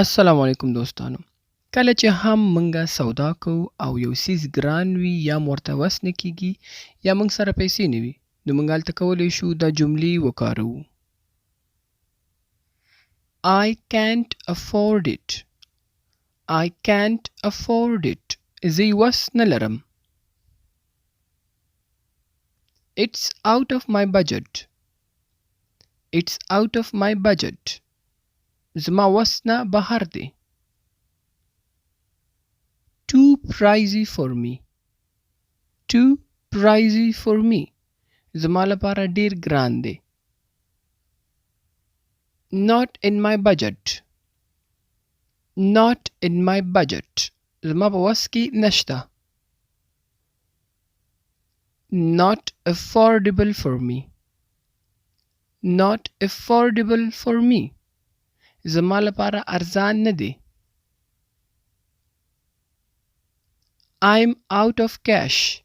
السلام علیکم دوستانو. کله چې هم مونږه سودا کوو او یو څیز ګران وي یا مو ورته وس نه کېږي یا مونږ سره پیسې نه وي نو مونږ هلته کولی شو دا جملې وکاروو. I can't afford it. I can't afford it. زه یې وس نه لرم. It's out of my budget. It's out of my budget. زما وس نه بهر دی. Too pricey for me. Too pricey for me. زما لپاره ډیر ګران دی. Not in my budget. Not in my budget. زما په وس کې نشته. Not affordable for me. Not affordable for me. زما لپاره ارزان نه دی. I'm out of cash.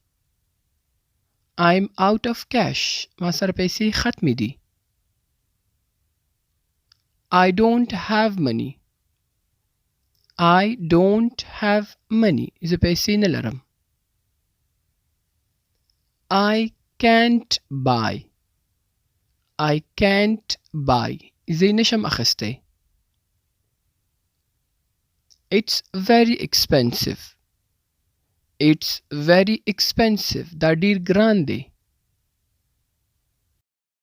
I'm out of cash. ما سره پیسې ختمې دي. I don't have money. I don't have money. زه پیسې نه لرم. I can't buy. I can't buy. زه یې نشم اخیستی. It's very expensive. It's very expensive. دا ډیر ګران دی.